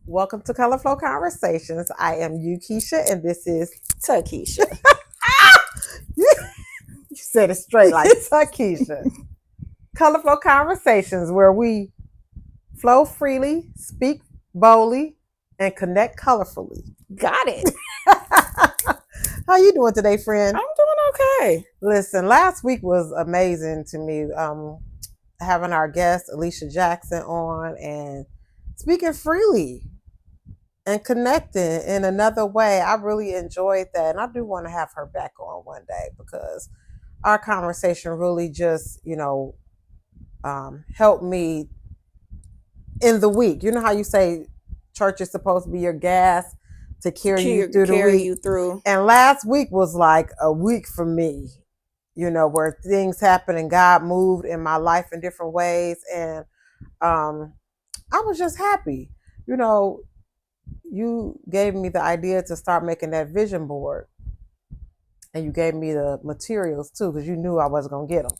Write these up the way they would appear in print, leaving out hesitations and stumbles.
Welcome to Kolorflow Conversations. I am Uakeisha and this is Tikisha. you said it straight like Tikisha. Kolorflow Conversations where we flow freely, speak boldly, and connect colorfully. Got it. How you doing today, friend? I'm doing okay. Listen, last week was amazing to me. Having our guest Alicia Jackson on and speaking freely and connecting in another way. I really enjoyed that. And I do want to have her back on one day because our conversation really just, helped me in the week. You know how you say church is supposed to be your gas to carry you through the week? You through. And last week was like a week for me, where things happened and God moved in my life in different ways. And I was just happy. You gave me the idea to start making that vision board, and you gave me the materials too because you knew I wasn't gonna get them.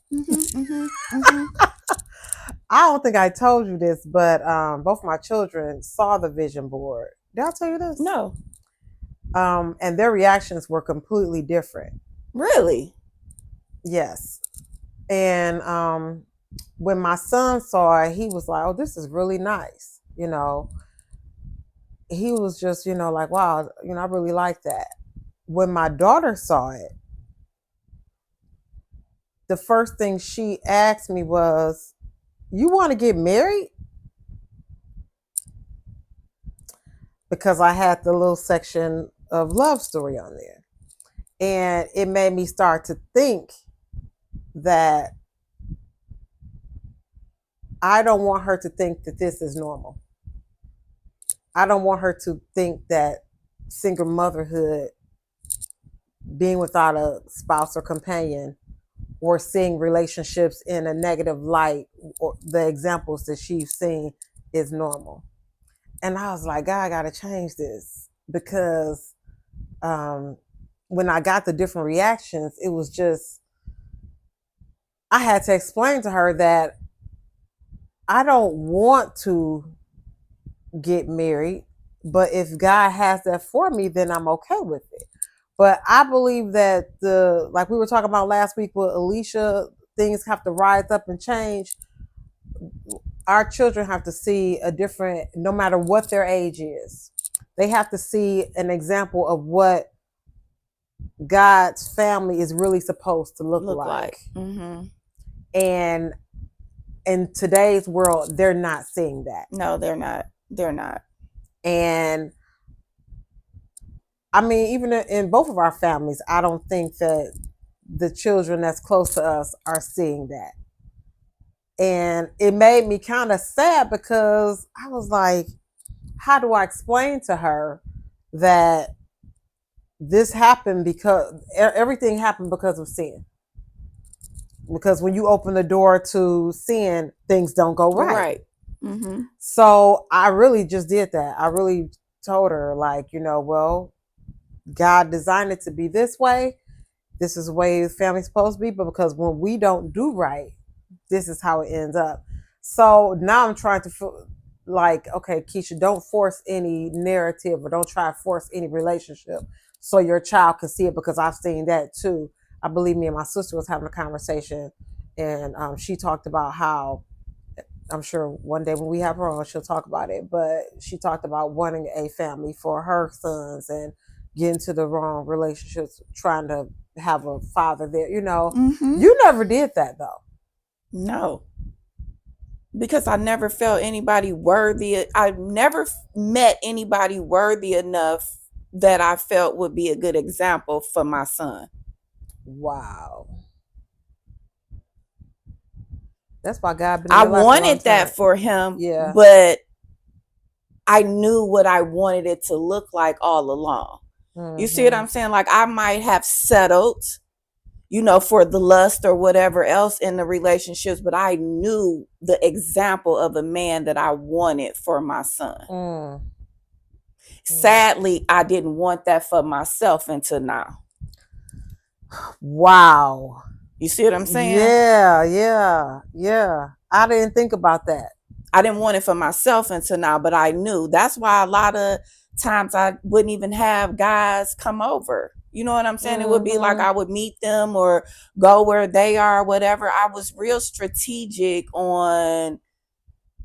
I don't think I told you this, but both my children saw the vision board. Did I tell you this? No. And their reactions were completely different. Really? Yes. And when my son saw it, he was like, "Oh, this is really nice." He was just, like, "Wow, I really like that." When my daughter saw it, the first thing she asked me was, "You want to get married?" Because I had the little section of love story on there. And it made me start to think that I don't want her to think that this is normal. I don't want her to think that single motherhood, being without a spouse or companion, or seeing relationships in a negative light, or the examples that she's seen, is normal. And I was like, God, I got to change this because when I got the different reactions, it was just, I had to explain to her that I don't want to get married, but if God has that for me, then I'm okay with it. But I believe that like we were talking about last week with Alicia, things have to rise up and change. Our children have to see a different, no matter what their age is, they have to see an example of what God's family is really supposed to look like. Mm-hmm. And in today's world, they're not seeing that. No, they're not. They're not. And I mean, even in both of our families, I don't think that the children that's close to us are seeing that. And it made me kind of sad because I was like, how do I explain to her that this happened because everything happened because of sin? Because when you open the door to sin, things don't go right. Right. Mm-hmm. So I really just did that. I really told her, like, well, God designed it to be this way. This is the way the family's supposed to be. But because when we don't do right, this is how it ends up. So now I'm trying to feel like, okay, Keisha, don't force any narrative or don't try to force any relationship so your child can see it, because I've seen that too. I believe me and my sister was having a conversation, and she talked about how, I'm sure one day when we have her on, she'll talk about it, but she talked about wanting a family for her sons and getting to the wrong relationships, trying to have a father there. Mm-hmm. You never did that though. No. Because I never felt anybody worthy. I never met anybody worthy enough that I felt would be a good example for my son. Wow. That's why God been I wanted that for him, yeah. But I knew what I wanted it to look like all along. Mm-hmm. You see what I'm saying? Like, I might have settled, for the lust or whatever else in the relationships, but I knew the example of a man that I wanted for my son. Mm. Sadly, I didn't want that for myself until now. Wow. You see what I'm saying? Yeah. I didn't think about that. I didn't want it for myself until now, but I knew. That's why a lot of times I wouldn't even have guys come over. You know what I'm saying? It would be like I would meet them or go where they are, whatever. I was real strategic on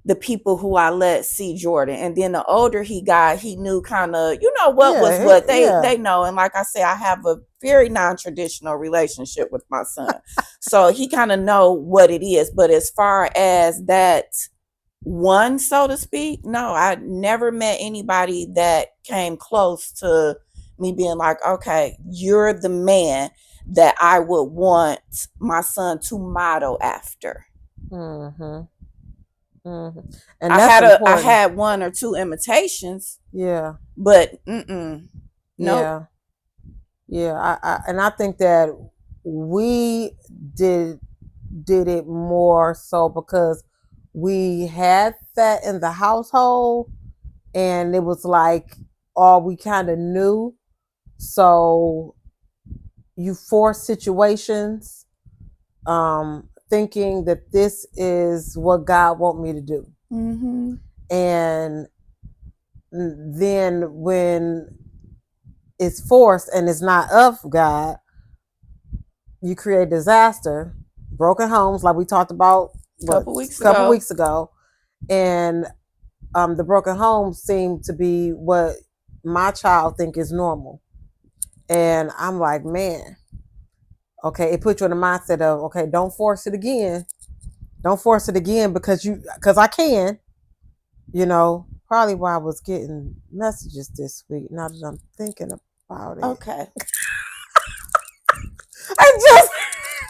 the people who I let see Jordan. And then the older he got, he knew kind of, what was what. They know. And like I say, I have a very non-traditional relationship with my son. So he kind of know what it is. But as far as that one, so to speak, no, I never met anybody that came close to me being like, okay, you're the man that I would want my son to model after. And I had one or two imitations. Yeah. But nope. Yeah. And I think that we did it more so because we had that in the household, and it was like all we kind of knew. So you force situations, thinking that this is what God want me to do. Mm-hmm. And then when it's forced and it's not of God, you create disaster, broken homes, like we talked about a couple weeks ago. And the broken homes seem to be what my child think is normal. And I'm like, man, okay, it puts you in the mindset of, okay, don't force it again. Don't force it again because I can, probably why I was getting messages this week. Now that I'm thinking about it. Okay. It just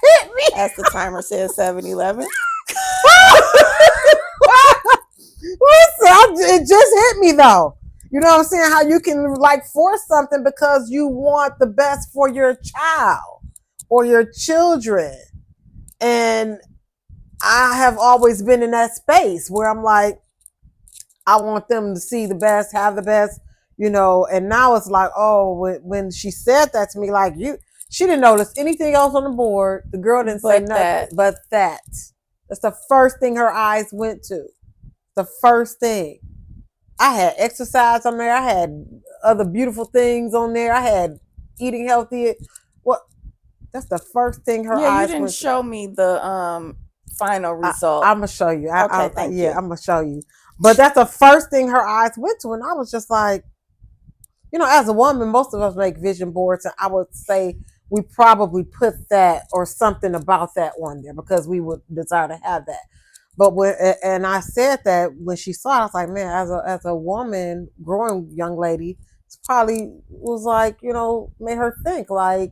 hit me. As the timer says 7-11. Listen, it just hit me though. You know what I'm saying? How you can like force something because you want the best for your child or your children. And I have always been in that space where I'm like, I want them to see the best, have the best, and now it's like, oh, when she said that to me, like she didn't notice anything else on the board. The girl didn't say nothing but that. That's the first thing her eyes went to. The first thing. I had exercise on there. I had other beautiful things on there. I had eating healthy. What? That's the first thing her eyes went to. Yeah, you didn't show me the final result. I'm gonna show you. Okay, thank you. I'm gonna show you. But that's the first thing her eyes went to, and I was just like, as a woman, most of us make vision boards, and I would say we probably put that or something about that on there because we would desire to have that. But and I said that when she saw it, I was like, man, as a woman, growing young lady, it's probably was like, made her think like,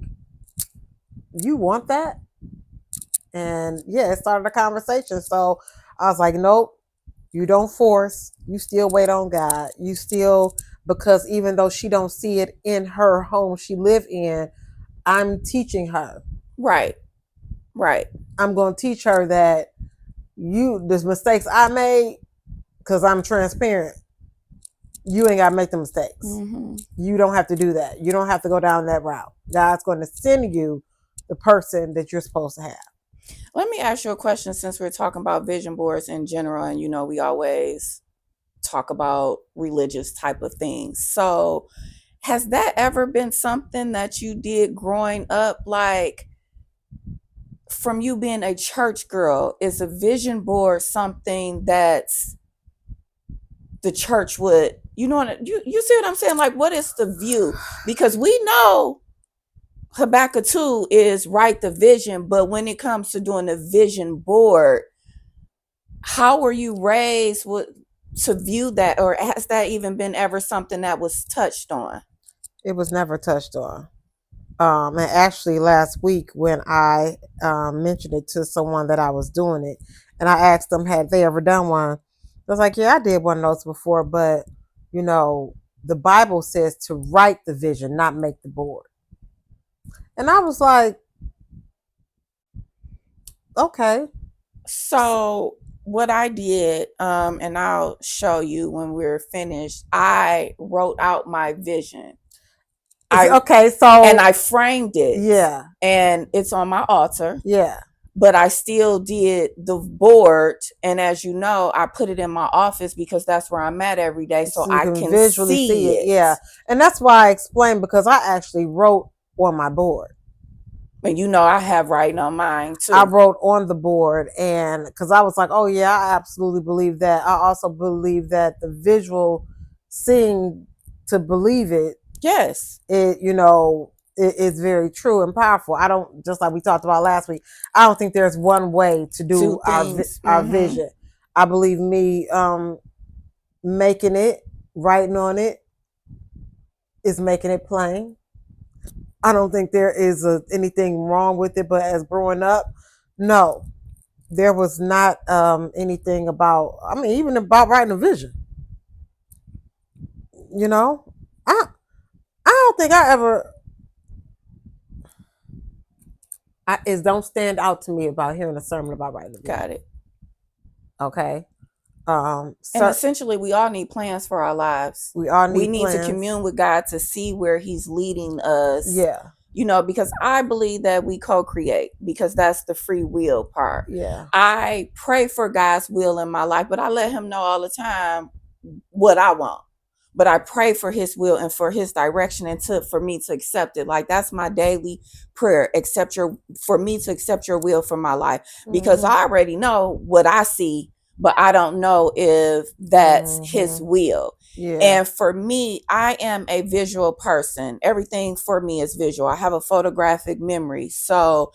you want that? And yeah, it started a conversation. So I was like, nope, you don't force. You still wait on God. You still, because even though she don't see it in her home she live in, I'm teaching her. Right. I'm going to teach her that there's mistakes I made because I'm transparent. You ain't got to make the mistakes. Mm-hmm. You don't have to do that. You don't have to go down that route. God's going to send you the person that you're supposed to have. Let me ask you a question, since we're talking about vision boards in general, and we always talk about religious type of things. So has that ever been something that you did growing up? Like, from you being a church girl, is a vision board something that's the church would, you see what I'm saying? Like, what is the view? Because we know Habakkuk 2 is write the vision, but when it comes to doing a vision board, how were you raised to view that, or has that even been ever something that was touched on? It was never touched on. And actually last week when I mentioned it to someone that I was doing it, and I asked them, had they ever done one? I was like, yeah, I did one of those before, but the Bible says to write the vision, not make the board. And I was like, okay. So what I did, and I'll show you when we're finished, I wrote out my vision. And I framed it. Yeah. And it's on my altar. Yeah. but I still did the board. And as you know, I put it in my office because that's where I'm at every day. So you I can can visually see it. it. Yeah. And that's why I explained, because I actually wrote on my board. And you know, I have writing on mine too. I wrote on the board, and because I was like, oh yeah, I absolutely believe that. I also believe that the visual seeing to believe it, yes, it, you know, it is very true and powerful. I don't, just like we talked about last week, I don't think there's one way to do our vision. I believe me making it, writing on it, is making it plain. I don't think there is anything wrong with it, but as growing up, no, there was not anything about, I mean, even about writing a vision. You know, I don't think I ever, it don't stand out to me about hearing a sermon about writing a vision. Got it. Okay. And essentially, we all need plans for our lives. We all need we need plans to commune with God to see where He's leading us. Yeah. You know, because I believe that we co-create, because that's the free will part. Yeah. I pray for God's will in my life, but I let Him know all the time what I want. But I pray for His will and for His direction, and for me to accept it. Like, that's my daily prayer. For me to accept your will for my life, because I already know what I see, but I don't know if that's His will. Yeah. And for me, I am a visual person. Everything for me is visual. I have a photographic memory. So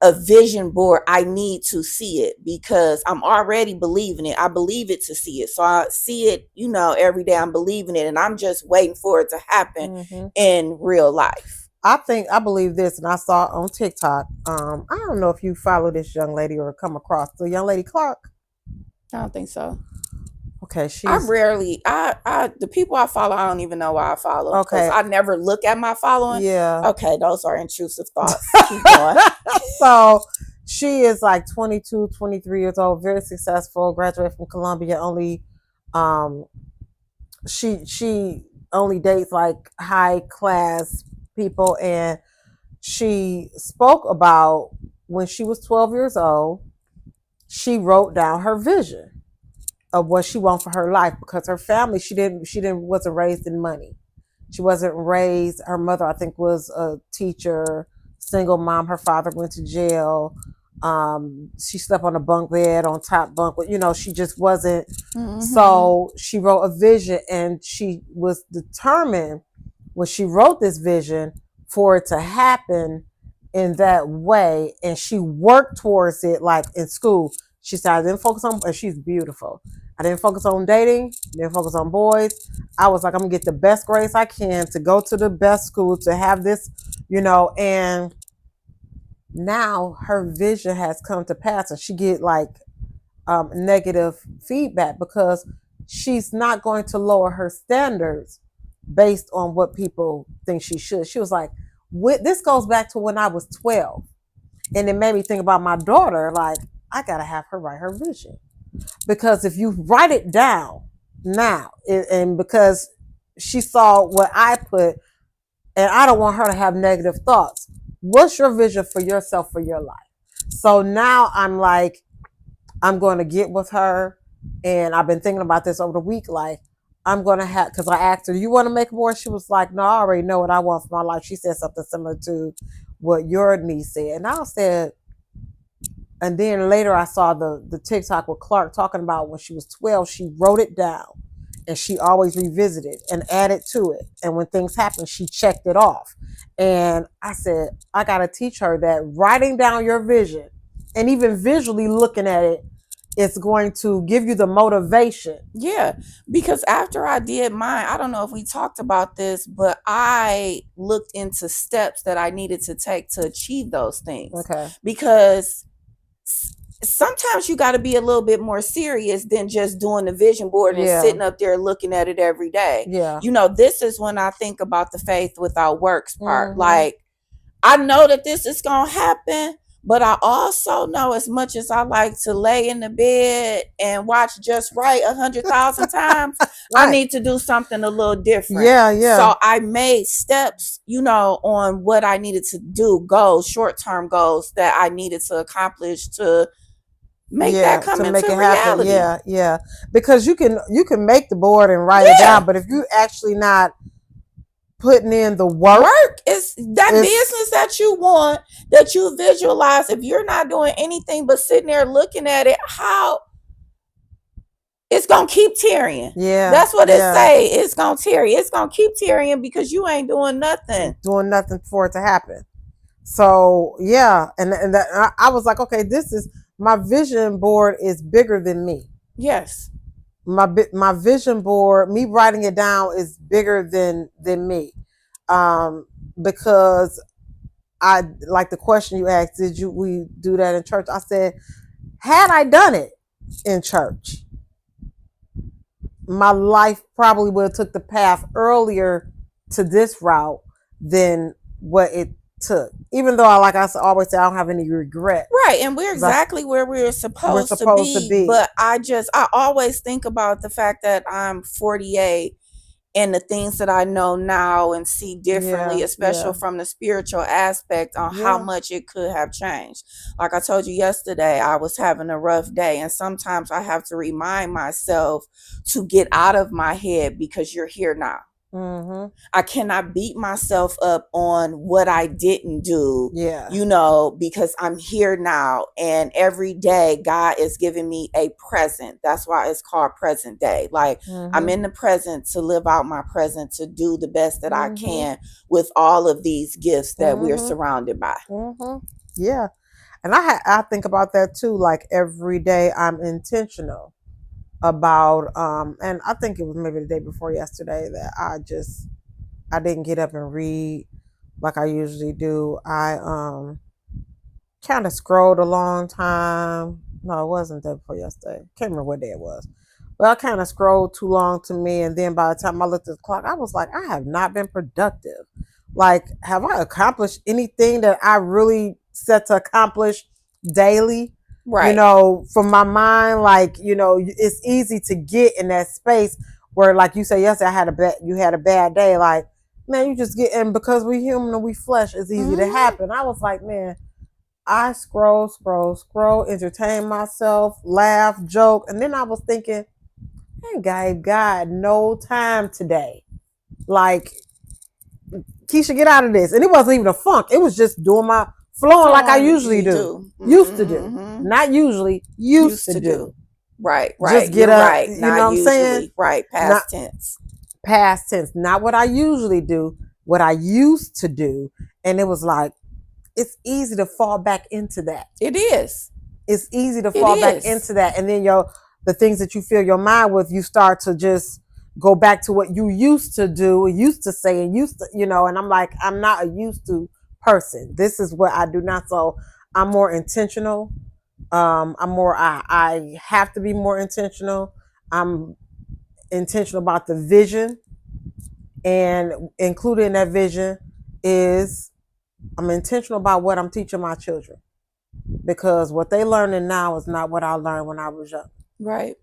a vision board, I need to see it because I'm already believing it. I believe it to see it. So I see it, you know, every day. I'm believing it, and I'm just waiting for it to happen in real life. I believe this, and I saw it on TikTok. I don't know if you follow this young lady or come across the young lady Clark. I don't think so. Okay, the people I follow, I don't even know why I follow. Okay, I never look at my following. Yeah. Okay, those are intrusive thoughts. Keep going. So she is like 22, 23 years old, very successful, graduated from Columbia. Only, she only dates like high class people, and she spoke about when she was 12 years old. She wrote down her vision of what she wanted for her life, because her family, she wasn't raised in money. She wasn't raised, her mother, I think, was a teacher, single mom. Her father went to jail. She slept on a bunk bed, on top bunk, but you know, she just wasn't. So she wrote a vision, and she was determined when she wrote this vision for it to happen in that way, and she worked towards it. Like in school, she said, I didn't focus on, and she's beautiful, I didn't focus on dating, didn't focus on boys. I was like, I'm gonna get the best grades I can to go to the best school, to have this, you know. And now her vision has come to pass, and she get like negative feedback because she's not going to lower her standards based on what people think she should. She was like, this goes back to when I was 12. And it made me think about my daughter. Like, I got to have her write her vision. Because if you write it down now, and because she saw what I put, and I don't want her to have negative thoughts. What's your vision for yourself, for your life? So now I'm like, I'm going to get with her. And I've been thinking about this over the week. Like, I'm going to have, because I asked her, you want to make more? She was like, no, I already know what I want for my life. She said something similar to what your niece said. And I said, and then later I saw the TikTok with Clark talking about when she was 12, she wrote it down, and she always revisited and added to it. And when things happened, she checked it off. And I said, I got to teach her that writing down your vision and even visually looking at it, it's going to give you the motivation. Yeah, because after I did mine, I don't know if we talked about this, but I looked into steps that I needed to take to achieve those things. Okay. Because sometimes you got to be a little bit more serious than just doing the vision board and sitting up there looking at it every day. Yeah. You know, this is when I think about the faith without works part. Like, I know that this is going to happen, But I also know, as much as I like to lay in the bed and watch Just Right 100,000 times, I Right. need to do something a little different. Yeah. So I made steps, on what I needed to do, goals, short-term goals that I needed to accomplish to make that come to make into it happen. reality. Yeah. Because you can make the board and write it down, but if you actually not putting in the work is that business that you want, that you visualize. If you're not doing anything but sitting there looking at it, how it's gonna keep tearing. Yeah, that's what it say. It's gonna tear. It's gonna keep tearing because you ain't doing nothing for it to happen. So yeah, and I was like, okay, this is my vision board is bigger than me. Yes. My vision board, me writing it down, is bigger than me, because I like the question you asked. Did we do that in church? I said, had I done it in church, my life probably would have took the path earlier to this route than what it took. Even though I always say, I don't have any regret. Right, and we're exactly where we're supposed to be. But I always think about the fact that I'm 48 and the things that I know now and see differently, especially from the spiritual aspect, on how much it could have changed. Like I told you yesterday, I was having a rough day, and sometimes I have to remind myself to get out of my head because you're here now. Mm-hmm. I cannot beat myself up on what I didn't do, because I'm here now, and every day God is giving me a present. That's why it's called present day. Like, I'm in the present to live out my present, to do the best that I can with all of these gifts that we're surrounded by. Yeah. And I think about that too. Like, every day I'm intentional about, and I think it was maybe the day before yesterday that I didn't get up and read like I usually do. I kind of scrolled a long time. No, it wasn't the day before yesterday. Can't remember what day it was. But I kind of scrolled too long to me, and then by the time I looked at the clock, I was like, I have not been productive. Like, have I accomplished anything that I really set to accomplish daily? Right. From my mind, like, it's easy to get in that space where, like you said yesterday, you had a bad day. Like, man, you just get in, because we human and we flesh, it's easy to happen. I was like, man, I scroll, entertain myself, laugh, joke. And then I was thinking, I gave God no time today. Like, Keisha, get out of this. And it wasn't even a funk. It was just doing my flowing like I usually do. Used to do. Not usually, used to do. Right. Just get up. Right. You know what I'm saying? Right. Past tense. Past tense. Not what I usually do, what I used to do. And it was like, it's easy to fall back into that. It is. It's easy to fall back into that. And then the things that you fill your mind with, you start to just go back to what you used to do, used to say, and used to, and I'm like, I'm not a used to person. This is what I do not. So I'm more intentional. I have to be more intentional. I'm intentional about the vision, and included in that vision is I'm intentional about what I'm teaching my children, because what they learning now is not what I learned when I was young. Right.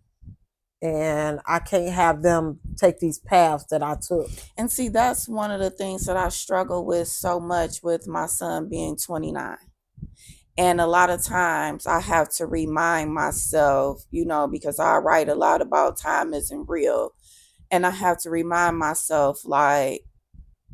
And I can't have them take these paths that I took. And see, that's one of the things that I struggle with so much with my son being 29. And a lot of times I have to remind myself, because I write a lot about time isn't real. And I have to remind myself, like,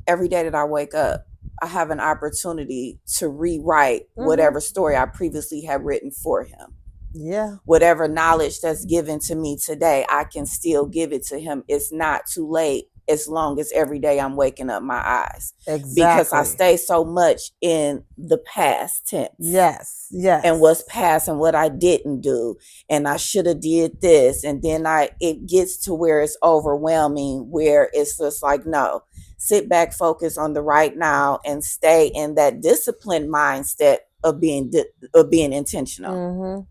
every day that I wake up, I have an opportunity to rewrite whatever story I previously had written for him. Yeah. Whatever knowledge that's given to me today, I can still give it to him. It's not too late, as long as every day I'm waking up my eyes. Exactly. Because I stay so much in the past tense. Yes. And what's past and what I didn't do. And I should have did this. And then it gets to where it's overwhelming, where it's just like, no, sit back, focus on the right now, and stay in that disciplined mindset of being intentional.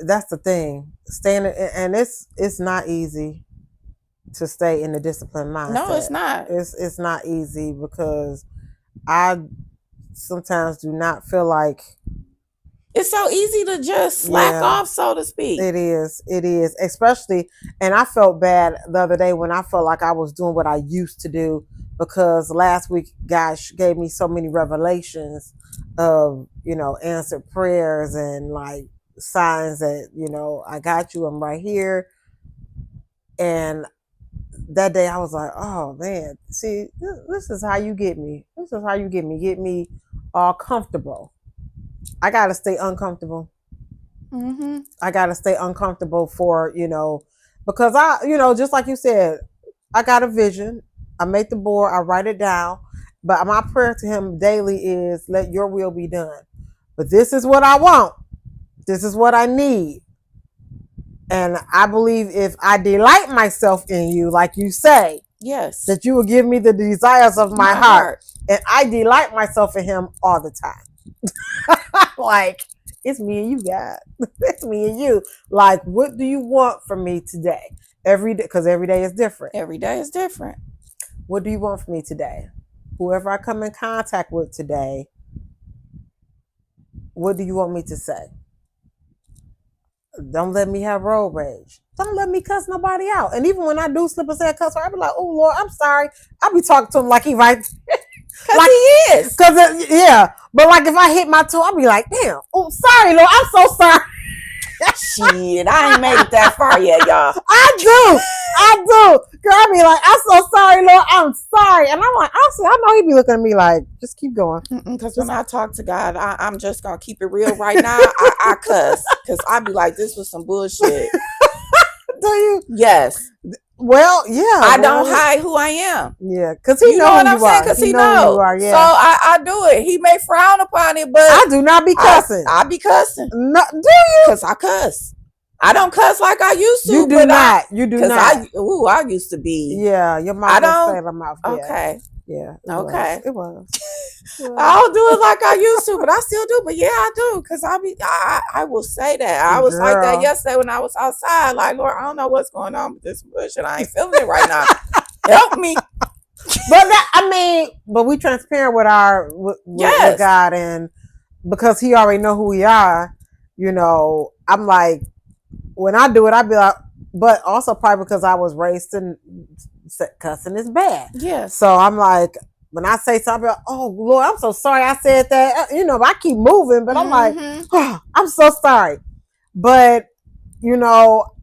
That's the thing. Staying, and it's not easy to stay in the disciplined mindset. No, it's not. It's not easy, because I sometimes do not feel like it's so easy to just slack off, so to speak. It is, especially, and I felt bad the other day when I felt like I was doing what I used to do, because last week God gave me so many revelations of, answered prayers and like signs that, I got you, I'm right here. And that day I was like, oh man, see, this is how you get me. This is how you get me all comfortable. I got to stay uncomfortable. Mm-hmm. I got to stay uncomfortable for, because just like you said, I got a vision. I make the board, I write it down. But my prayer to him daily is, let your will be done. But this is what I want. This is what I need. And I believe if I delight myself in you, like you say, yes, that you will give me the desires of my heart. And I delight myself in him all the time. Like, it's me and you, God. It's me and you. Like, what do you want from me today? Every day, because every day is different. Every day is different. What do you want from me today? Whoever I come in contact with today, what do you want me to say? Don't let me have road rage. Don't let me cuss nobody out. And even when I do slip and say a cuss word, I be like, oh Lord, I'm sorry. I'll be talking to him like he right. Because like, he is. Because, yeah. But like if I hit my toe, I'll be like, damn. Oh, sorry, Lord. I'm so sorry. Shit, I ain't made it that far yet, y'all. I do. Girl, I be like, I'm so sorry, Lord. I'm sorry. And I'm like, honestly, I know he be looking at me like, just keep going. Because when I talk to God, I'm just going to keep it real right now. I cuss. Because I be like, this was some bullshit. Do you? Yes. Well, yeah. I don't hide who I am. Yeah, because he know what I'm saying. Because he knows who you are. Yeah. So I do it. He may frown upon it, but I do not be cussing. I be cussing. No, do you? Because I cuss. I don't cuss like I used to. You do not. You do not. I used to be. Yeah, your mouth. I don't. Say the mouth. Yeah. Okay. Yeah. It was. I don't do it like I used to, but I still do. But yeah, I do, because I will say that. I was like that yesterday when I was outside. Like, Lord, I don't know what's going on with this bullshit. I ain't feeling it right now. Help me. But we transparent with with God, and because He already know who we are. I'm like, when I do it, I be like, but also probably because I was raised in cussing is bad. Yes. So I'm like, when I say something, like, oh Lord, I'm so sorry I said that. I keep moving, but I'm like, oh, I'm so sorry. But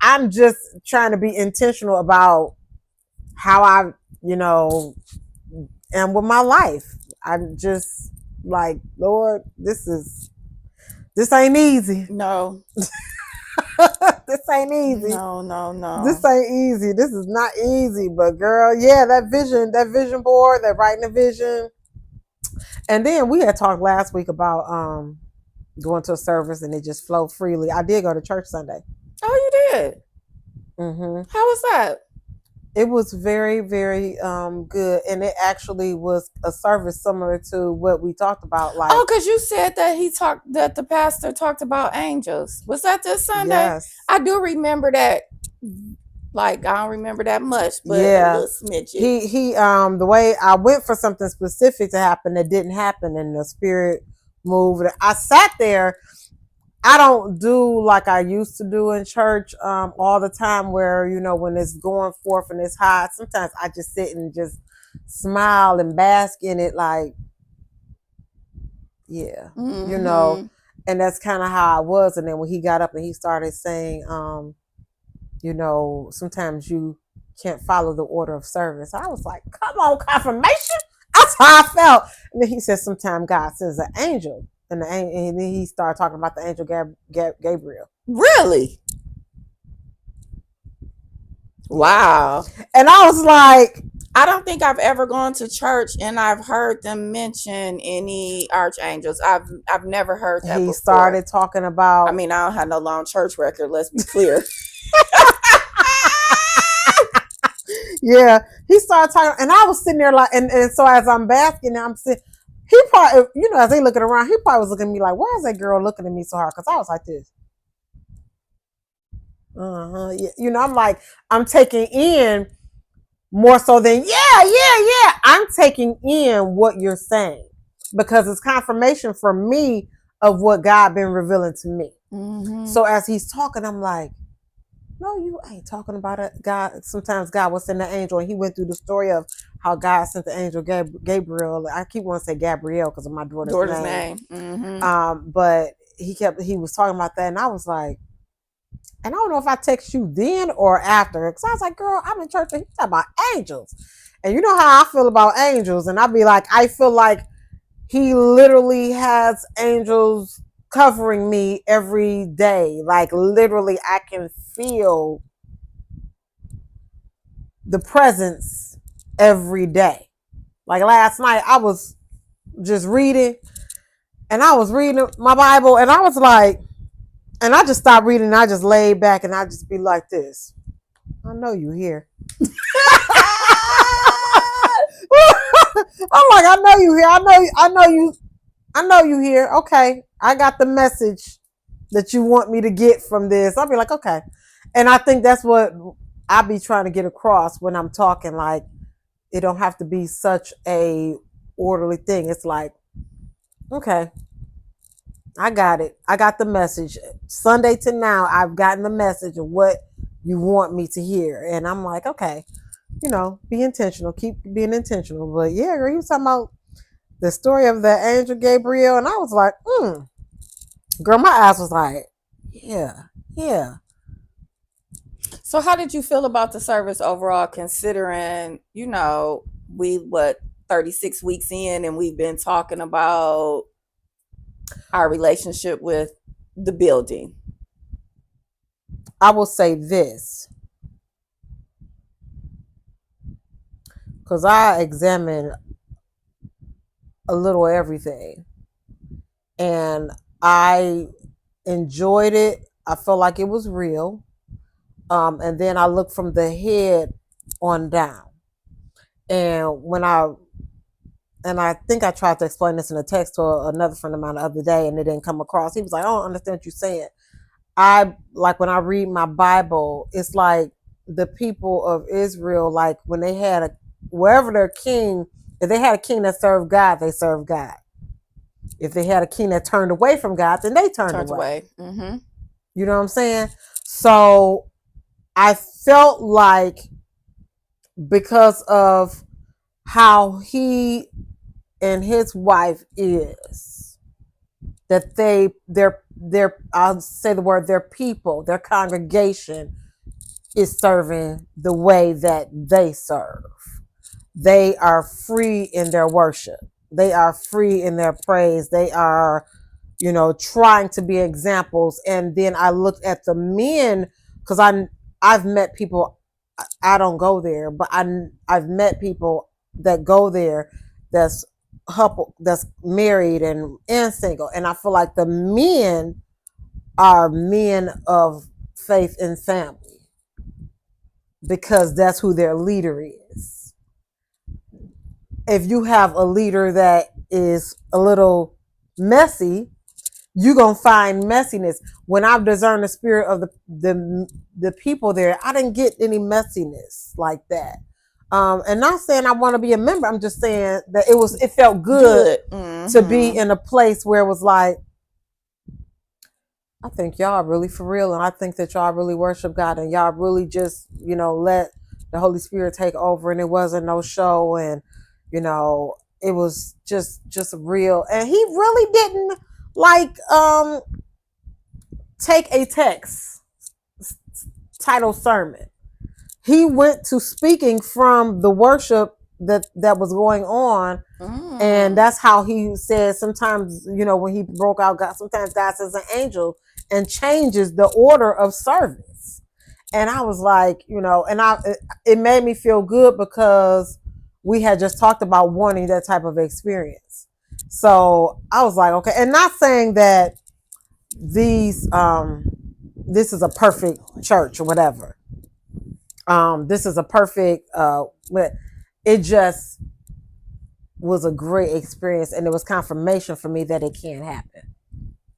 I'm just trying to be intentional about how I, am with my life. I'm just like, Lord, this ain't easy. No. This ain't easy. No. This ain't easy. This is not easy. But girl, yeah, that vision board, that writing a vision. And then we had talked last week about going to a service and it just flowed freely. I did go to church Sunday. Oh, you did? Mm-hmm. How was that? It was very, very good, and it actually was a service similar to what we talked about. Like, because you said that the pastor talked about angels. Was that this Sunday? Yes, I do remember that. Like, I don't remember that much, but a little smidget. He the way I went for something specific to happen that didn't happen, and the spirit moved. I sat there. I don't do like I used to do in church all the time, where, when it's going forth and it's hot, sometimes I just sit and just smile and bask in it, like, yeah, mm-hmm. And that's kind of how I was. And then when he got up and he started saying, sometimes you can't follow the order of service, I was like, come on, confirmation. That's how I felt. And then he said, sometimes God sends an angel. And then he started talking about the angel Gabriel. Really? Wow. And I was like, I don't think I've ever gone to church and I've heard them mention any archangels. I've never heard that. He started talking about. I mean, I don't have no long church record. Let's be clear. Yeah, he started talking, and I was sitting there like, and so as I'm basking, I'm sitting. He probably, as they looking around, he probably was looking at me like, why is that girl looking at me so hard? Because I was like this. Yeah. I'm like, I'm taking in more so than, yeah. I'm taking in what you're saying. because it's confirmation for me of what God been revealing to me. Mm-hmm. So as he's talking, I'm like, no, you ain't talking about it. God, sometimes God will send the angel, and he went through the story of how God sent the angel Gabriel. I keep wanting to say Gabrielle because of my daughter's name. Mm-hmm. But he was talking about that, and I was like, and I don't know if I text you then or after, because I was like, girl, I'm in church and he's talking about angels. And you know how I feel about angels, and I'd be like, I feel like he literally has angels covering me every day. Like literally, I can feel the presence every day. Like last night, I was just reading, and I was reading my Bible, and I was like, and I just stopped reading, and I just laid back, and I just be like this. I know you here. I'm like, I know you here. I know you here. Okay. I got the message that you want me to get from this. I'll be like, okay. And I think that's what I be trying to get across when I'm talking. Like, it don't have to be such a orderly thing. It's like, okay, I got it. I got the message. Sunday to now, I've gotten the message of what you want me to hear. And I'm like, okay, be intentional. Keep being intentional. But yeah, girl, he was talking about the story of the angel Gabriel. And I was like, girl, my eyes was like, yeah, yeah. So how did you feel about the service overall, considering, we 36 weeks in and we've been talking about our relationship with the building? I will say this, because I examined a little everything, and I enjoyed it. I felt like it was real. And then I looked from the head on down. And I think I tried to explain this in a text to another friend of mine the other day, and it didn't come across. He was like, I don't understand what you're saying. I like when I read my Bible, it's like the people of Israel, like when they had wherever their king, if they had a king that served God, they served God. If they had a king that turned away from God, then they turned away. Mm-hmm. You know what I'm saying? So I felt like because of how he and his wife is, that I'll say the word, their people, their congregation is serving the way that they serve. They are free in their worship. They are free in their praise. They are, trying to be examples. And then I looked at the men, because I've met people. I don't go there, but I've met people that go there that's married and single, and I feel like the men are men of faith and family because that's who their leader is. If you have a leader that is a little messy, you're gonna find messiness. When I've discerned the spirit of the people there, I didn't get any messiness like that. And not saying I want to be a member. I'm just saying that it felt good Mm-hmm. to be in a place where it was like, I think y'all really for real, and I think that y'all really worship God, and y'all really just, let the Holy Spirit take over, and it wasn't no show, and it was just real. And he really didn't like take a text title sermon. He went to speaking from the worship that was going on. And that's how he said sometimes, when he broke out, God, sometimes God says an angel and changes the order of service. And I was like, it made me feel good because we had just talked about wanting that type of experience. So I was like, okay. And not saying that this is a perfect church or whatever. This is a perfect, it just was a great experience, and it was confirmation for me that it can happen.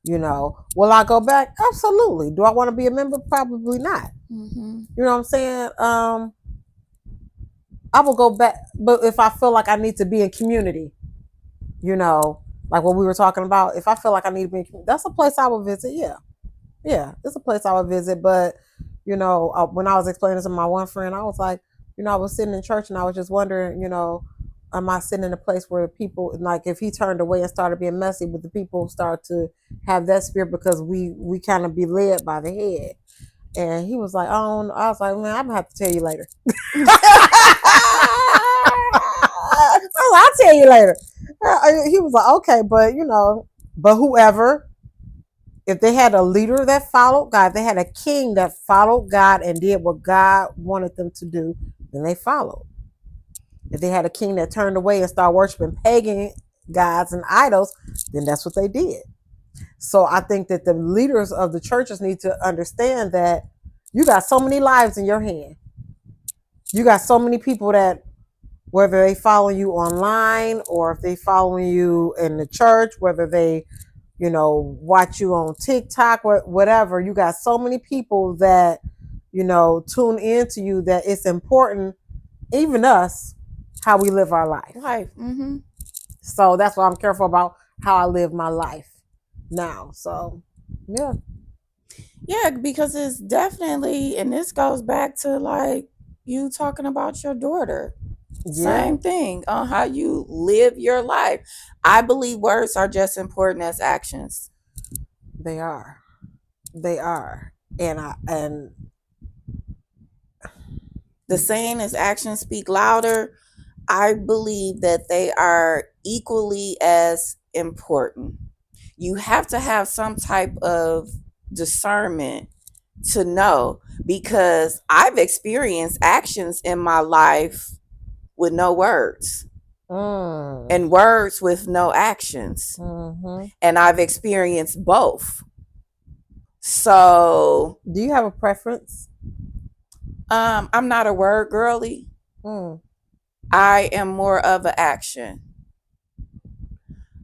Will I go back? Absolutely. Do I want to be a member? Probably not. Mm-hmm. You know what I'm saying? I will go back, but if I feel like I need to be in community, You know, like what we were talking about. If I feel like I need to be, that's a place I would visit. Yeah, yeah, it's a place I would visit. But when I was explaining to my one friend, I was like, I was sitting in church and I was just wondering, am I sitting in a place where people, like, if he turned away and started being messy, would the people start to have that spirit because we kind of be led by the head? And he was like, oh, I was like, man, I'm gonna have to tell you later. I'll tell you later. He was like, okay, but whoever, if they had a leader that followed God, if they had a king that followed God and did what God wanted them to do, then they followed. If they had a king that turned away and started worshiping pagan gods and idols, then that's what they did. So I think that the leaders of the churches need to understand that you got so many lives in your hand. You got so many people that, whether they follow you online or if they following you in the church, whether they, watch you on TikTok or whatever, you got so many people that, tune into you, that it's important, even us, how we live our life. Mm-hmm. So that's why I'm careful about how I live my life now. So, yeah. Yeah, because it's definitely, and this goes back to like you talking about your daughter. Yeah. Same thing on how you live your life. I believe words are just important as actions. They are. They are. And the saying is actions speak louder. I believe that they are equally as important. You have to have some type of discernment to know, because I've experienced actions in my life with no words and words with no actions. Mm-hmm. And I've experienced both. So, do you have a preference? I'm not a word girly. I am more of an action.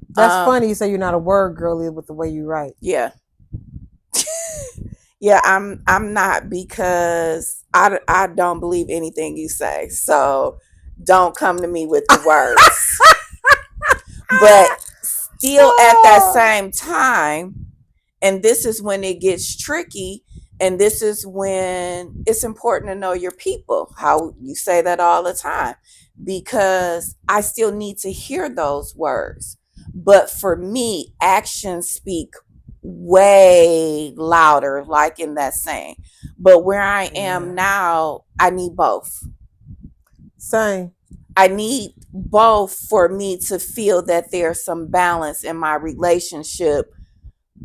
That's funny you say you're not a word girly with the way you write. Yeah. Yeah, I'm not, because I don't believe anything you say. So don't come to me with the words. But still at that same time, and this is when it gets tricky, and this is when it's important to know your people, how you say that all the time, because I still need to hear those words. But for me, actions speak way louder, like in that saying. But where I am now, I need both. Same. I need both for me to feel that there's some balance in my relationship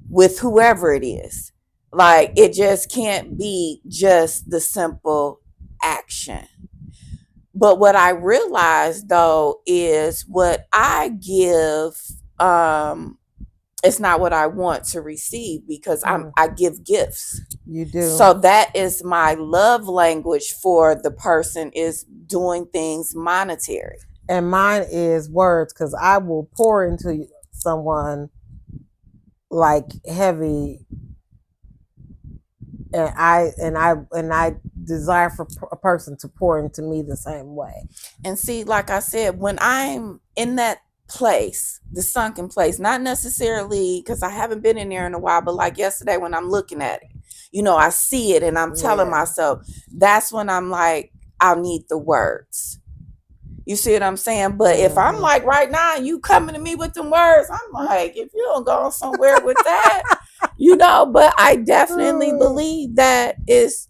with whoever it is. Like, it just can't be just the simple action. But what I realized though is what I give, it's not what I want to receive, because I give gifts. You do. So that is my love language for the person, is doing things monetary. And mine is words, because I will pour into someone like heavy, and I desire for a person to pour into me the same way. And see, like I said, when I'm in that place, the sunken place, not necessarily because I haven't been in there in a while, but like yesterday when I'm looking at it, I see it and I'm telling myself, that's when I'm like, I'll need the words. You see what I'm saying? But if I'm like right now, you coming to me with them words, I'm like, if you don't go somewhere with that, but I definitely believe that is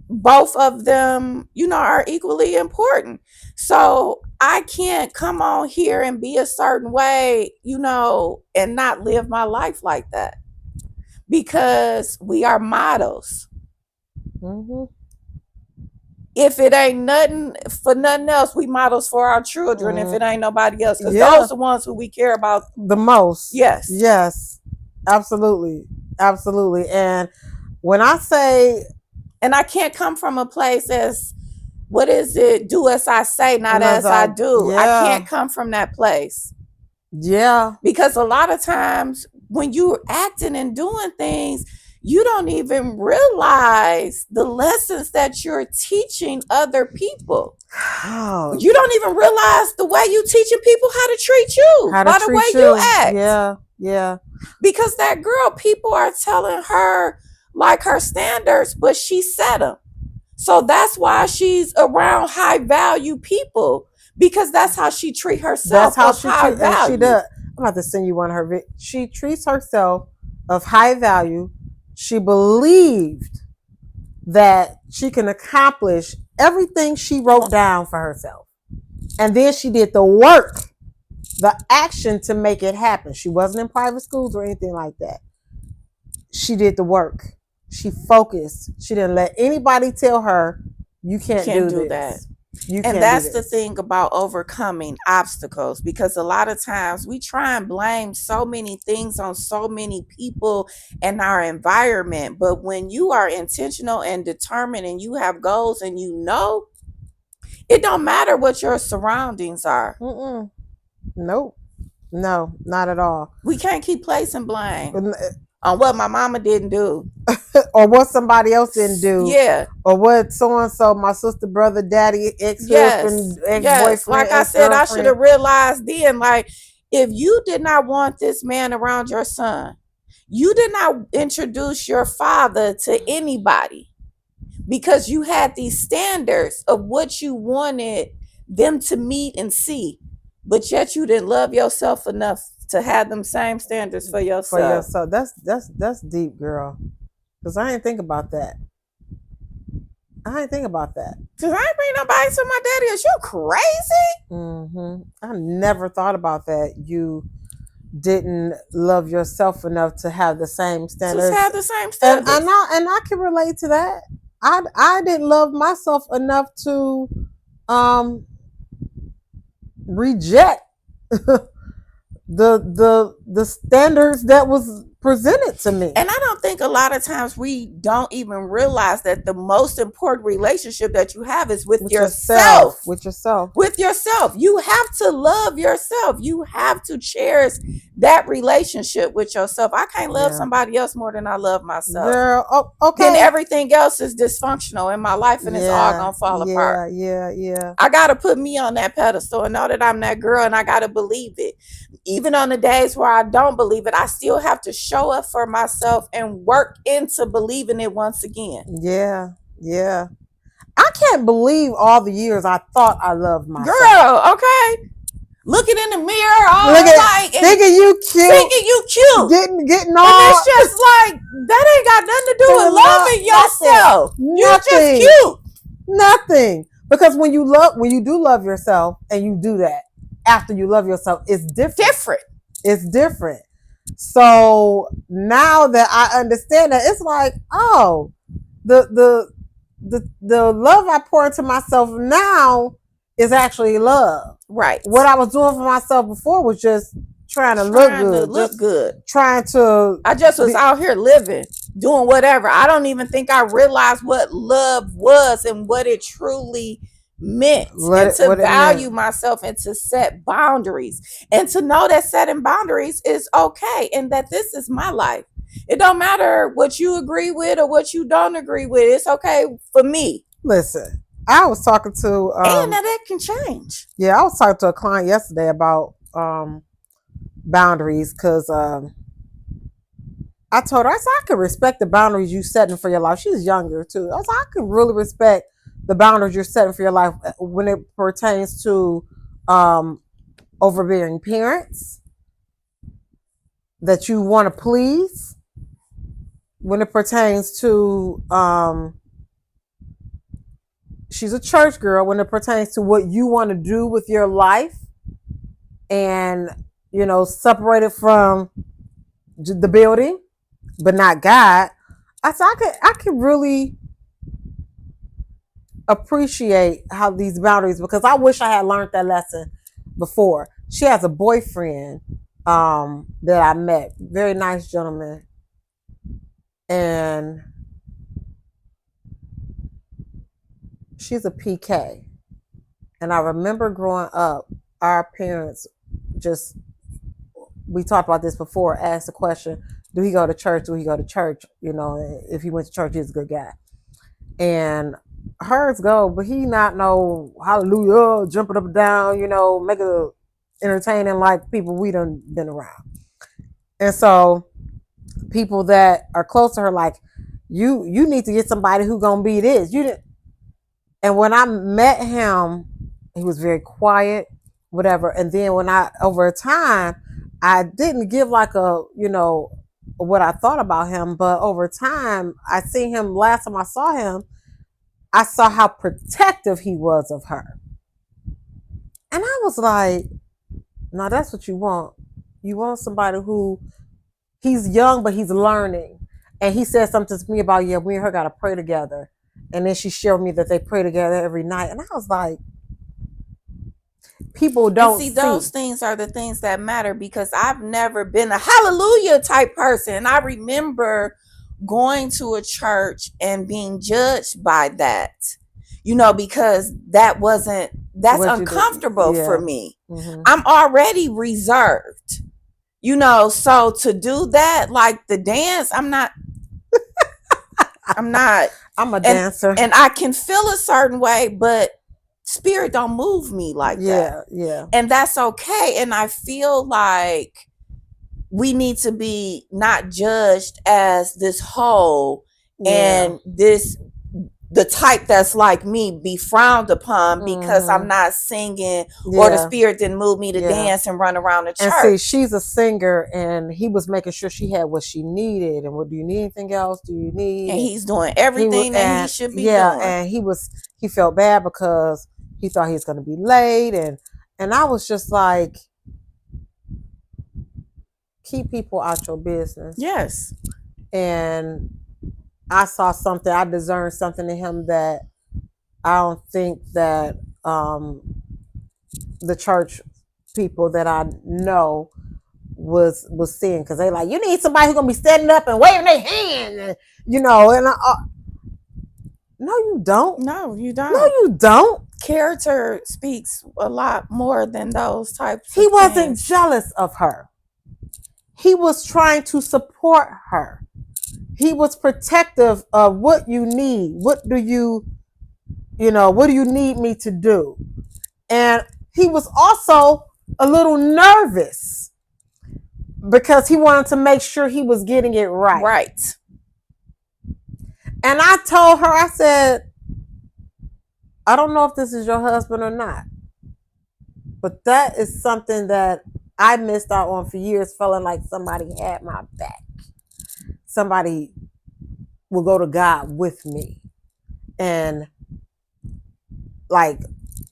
both of them, are equally important. So I can't come on here and be a certain way, and not live my life like that, because we are models. Mm-hmm. If it ain't nothing for nothing else, we models for our children. If it ain't nobody else, because those are the ones who we care about the most. Yes, absolutely. And when I say, and I can't come from a place as, what is it? Do as I say, not as I do. I can't come from that place. Yeah. Because a lot of times when you're acting and doing things, you don't even realize the lessons that you're teaching other people. Oh, You don't even realize the way you teaching people how to treat you by the way you act. Yeah. Because that girl, people are telling her like her standards, but she set them. So that's why she's around high value people, because that's how she treat herself. That's how of she high treat, and she value. does. I'm about to send you one of her. She treats herself of high value. She believed that she can accomplish everything she wrote down for herself, and then she did the work, the action to make it happen. She wasn't in private schools or anything like that. She did the work. She focused. She didn't let anybody tell her you can't do this. That. You and that's the thing about overcoming obstacles, because a lot of times we try and blame so many things on so many people and our environment. But when you are intentional and determined and you have goals and you know, it don't matter what your surroundings are. Nope. No, not at all. We can't keep placing blame on what my mama didn't do. Or what somebody else didn't do. Yeah. Or what so-and-so, my sister, brother, daddy, ex-husband, ex-boyfriend, like I said, I should have realized then, like, if you did not want this man around your son, you did not introduce your father to anybody because you had these standards of what you wanted them to meet and see, but yet you didn't love yourself enough to have them same standards for yourself. That's deep, girl. Because I didn't think about that. Because I ain't bring nobody to my daddy. Is you crazy? I never thought about that. You didn't love yourself enough to have the same standards. And I can relate to that. I didn't love myself enough to reject the standards that was presented to me. And I don't think a lot of times we don't even realize that the most important relationship that you have is with yourself. With yourself. You have to love yourself. You have to cherish that relationship with yourself. I can't love somebody else more than I love myself. Girl, okay. Then everything else is dysfunctional in my life and it's all gonna fall apart. Yeah. I gotta put me on that pedestal and know that I'm that girl, and I gotta believe it. Even on the days where I don't believe it, I still have to show up for myself and work into believing it once again. Yeah. I can't believe all the years I thought I loved myself. Girl, okay. Looking in the mirror, thinking you cute. Getting all. And it's just like, that ain't got nothing to do with loving yourself. You're just cute. Nothing. Because when you do love yourself and you do that, after you love yourself, it's different. It's different. So now that I understand that, it's like, oh, the love I pour into myself now is actually love. Right. What I was doing for myself before was just trying to look good. I just was out here living, doing whatever. I don't even think I realized what love was and what it truly meant, and to value myself and to set boundaries and to know that setting boundaries is okay and that this is my life. It don't matter what you agree with or what you don't agree with. It's okay for me. Listen, I was talking to and that can change. Yeah, I was talking to a client yesterday about boundaries, because I told her, I said, I can respect the boundaries you setting for your life. She's younger too. I said, I can really respect the boundaries you're setting for your life when it pertains to overbearing parents that you want to please, when it pertains to she's a church girl, when it pertains to what you want to do with your life and, separated from the building, but not God. I said, I could really appreciate how these boundaries, because I wish I had learned that lesson before. She has a boyfriend that I met, very nice gentleman, and she's a PK. And I remember growing up, our parents we talked about this before, asked the question, do he go to church? Do he go to church? You know, if he went to church, he's a good guy. And hers go, but he not no hallelujah, jumping up and down, you know, make it entertaining like people we done been around. And so people that are close to her, like, you need to get somebody who gonna be this. You didn't. And when I met him, he was very quiet, whatever. And then when over time, I didn't give like a, you know, what I thought about him, but over time, I seen him. Last time I saw him, I saw how protective he was of her. And I was like, no, that's what you want. You want somebody who, he's young, but he's learning. And he said something to me about, yeah, we and her got to pray together. And then she shared with me that they pray together every night. And I was like, people don't see. Those things are the things that matter, because I've never been a hallelujah type person. I remember going to a church and being judged by that, you know, because that's uncomfortable for me. Mm-hmm. I'm already reserved, you know, so to do that, like the dance, I'm a dancer, and I can feel a certain way, but spirit don't move me like that. Yeah. And that's okay. And I feel like we need to be not judged as this whole, and the type that's like me be frowned upon because I'm not singing, or the spirit didn't move me to dance and run around the church. And see, she's a singer, and he was making sure she had what she needed. And what do you need? Anything else? Do you need? And he's doing everything that he should be doing. And he felt bad because he thought he was going to be late, and I was just like, keep people out your business. Yes. And I saw something, I discerned something in him that I don't think that the church people that I know was seeing, because they like, you need somebody who's gonna be standing up and waving their hand, and, you know, and no, you don't. No, you don't. No, you don't. Character speaks a lot more than those types. He wasn't jealous of her. He was trying to support her. He was protective of what you need. What do you need me to do? And he was also a little nervous because he wanted to make sure he was getting it right. Right. And I told her, I said, I don't know if this is your husband or not, but that is something that I missed out on for years, feeling like somebody had my back. Somebody will go to God with me. And like,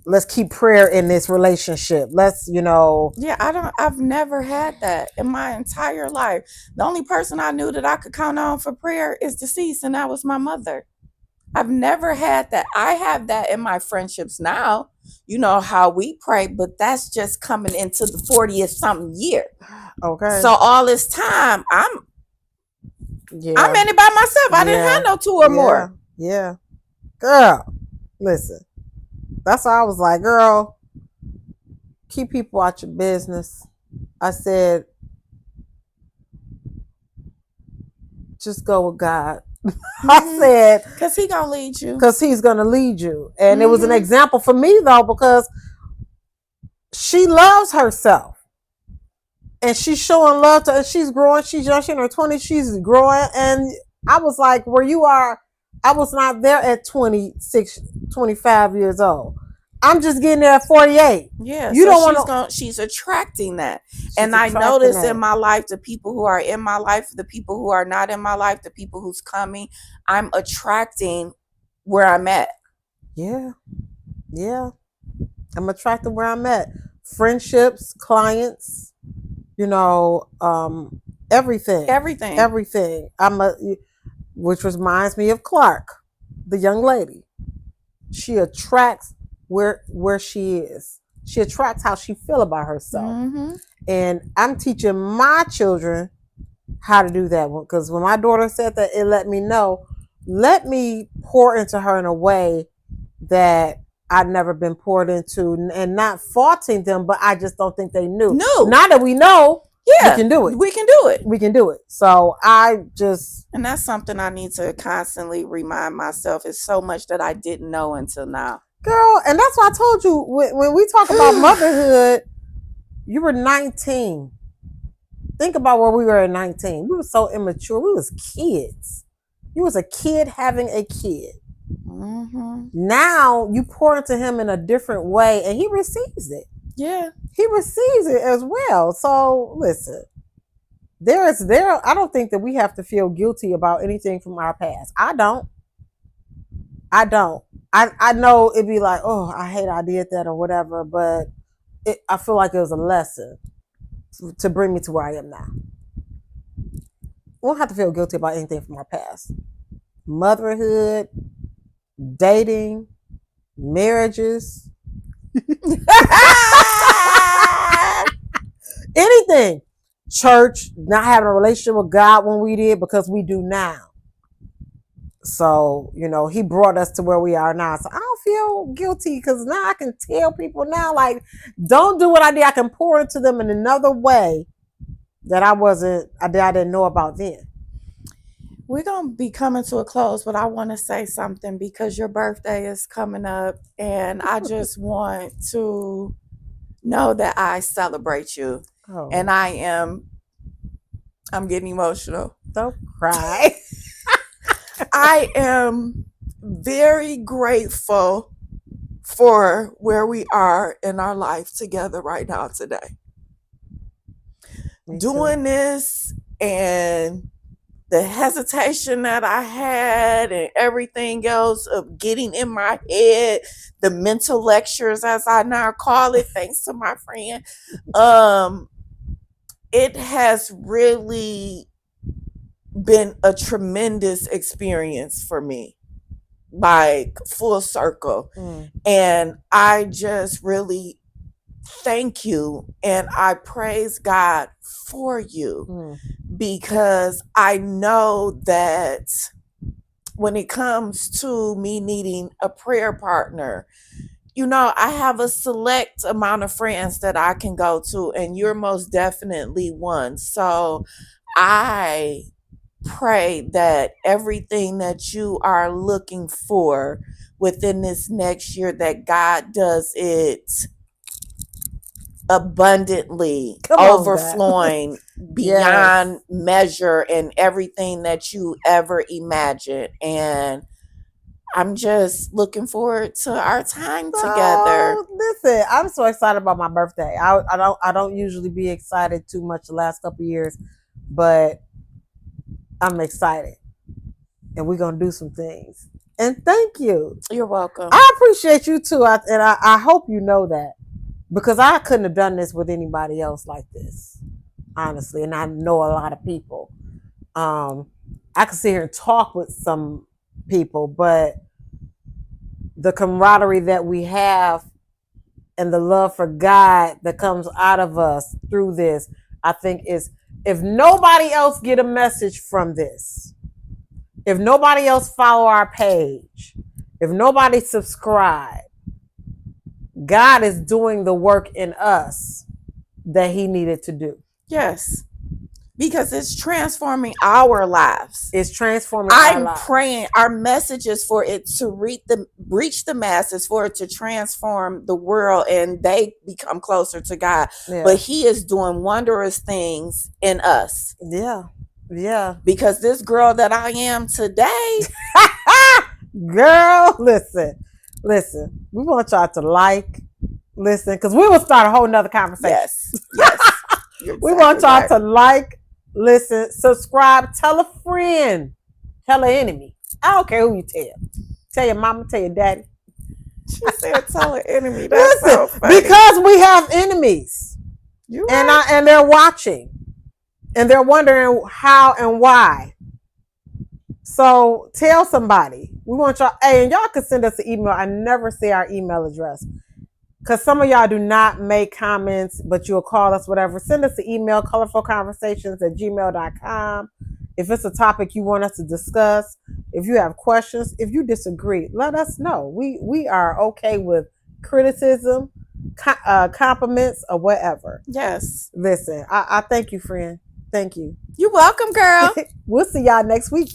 let's keep prayer in this relationship. Let's, you know. Yeah, I've never had that in my entire life. The only person I knew that I could count on for prayer is deceased, and that was my mother. I've never had that. I have that in my friendships now, you know, how we pray, but that's just coming into the 40th something year. Okay. So all this time, I'm in it by myself. I didn't have no two or more. Yeah. Girl, listen. That's why I was like, girl, keep people out your business. I said, just go with God. I said, because he's gonna lead you. Because he's gonna lead you. And it was an example for me though, because she loves herself. And she's showing love to her. She's growing. She's young. She's in her 20s. She's growing. And I was like, where you are, I was not there at 26, 25 years old. I'm just getting there at 48. Yeah, you don't want to. She's attracting that, and I notice in my life, the people who are in my life, the people who are not in my life, the people who's coming, I'm attracting where I'm at. Yeah, I'm attracting where I'm at. Friendships, clients, you know, everything. Which reminds me of Clark, the young lady. She attracts where she is. She attracts how she feel about herself. And I'm teaching my children how to do that one, because when my daughter said that, it let me know, let me pour into her in a way that I've never been poured into, and not faulting them, but I just don't think they knew. No. Now that we know, Yeah, we can do it. We can do it. We can do it. So I just, and that's something I need to constantly remind myself. It's so much that I didn't know until now. girl, and that's why I told you when we talk about motherhood, you were 19. Think about where we were at 19. We were so immature. We was kids. You was a kid having a kid. Mm-hmm. Now you pour into him in a different way, and he receives it. Yeah, he receives it as well. So listen, I don't think that we have to feel guilty about anything from our past. I don't. I know it'd be like, oh, I hate I did that or whatever, but I feel like it was a lesson to bring me to where I am now. We don't have to feel guilty about anything from our past. Motherhood, dating, marriages, anything. Church, not having a relationship with God when we did, because we do now. So, he brought us to where we are now. So I don't feel guilty, because now I can tell people now, like, don't do what I did. I can pour into them in another way that I didn't know about then. We're going to be coming to a close, but I want to say something because your birthday is coming up, and I just want to know that I celebrate you. Oh. And I'm getting emotional. Don't cry. I am very grateful for where we are in our life together right now today. Doing this and the hesitation that I had and everything else of getting in my head, the mental lectures, as I now call it, thanks to my friend, it has really been a tremendous experience for me, like full circle. And I just really thank you, and I praise God for you, because I know that when it comes to me needing a prayer partner, I have a select amount of friends that I can go to, and you're most definitely one. So I pray that everything that you are looking for within this next year, that God does it abundantly, overflowing beyond measure, and everything that you ever imagined. And I'm just looking forward to our time together. Listen, I'm so excited about my birthday. I don't usually be excited too much the last couple of years, but I'm excited, and we're gonna do some things. And thank you. You're welcome. I appreciate you too, and I hope you know that, because I couldn't have done this with anybody else like this, honestly. And I know a lot of people. I could sit here and talk with some people, but the camaraderie that we have and the love for God that comes out of us through this, I think is, if nobody else get a message from this, if nobody else follow our page, if nobody subscribe, God is doing the work in us that he needed to do. Yes. Because it's transforming our lives. It's transforming our lives. I'm praying our messages for it to reach the masses, for it to transform the world, and they become closer to God. Yeah. But he is doing wondrous things in us. Yeah. Yeah. Because this girl that I am today. Girl, listen. We want y'all to listen, because we will start a whole nother conversation. Yes. Exactly. We want y'all to listen, subscribe, tell a friend, tell an enemy. I don't care who you tell. Tell your mama, tell your daddy. She said tell an enemy. That's so funny. Because we have enemies. You're right. And they're watching. And they're wondering how and why. So tell somebody. We want y'all, and y'all can send us an email. I never say our email address, because some of y'all do not make comments, but you'll call us, whatever. Send us an email, kolorflowconversations@gmail.com. If it's a topic you want us to discuss, if you have questions, if you disagree, let us know. We are okay with criticism, compliments or whatever. Yes. Listen, I thank you, friend. Thank you. You're welcome, girl. We'll see y'all next week.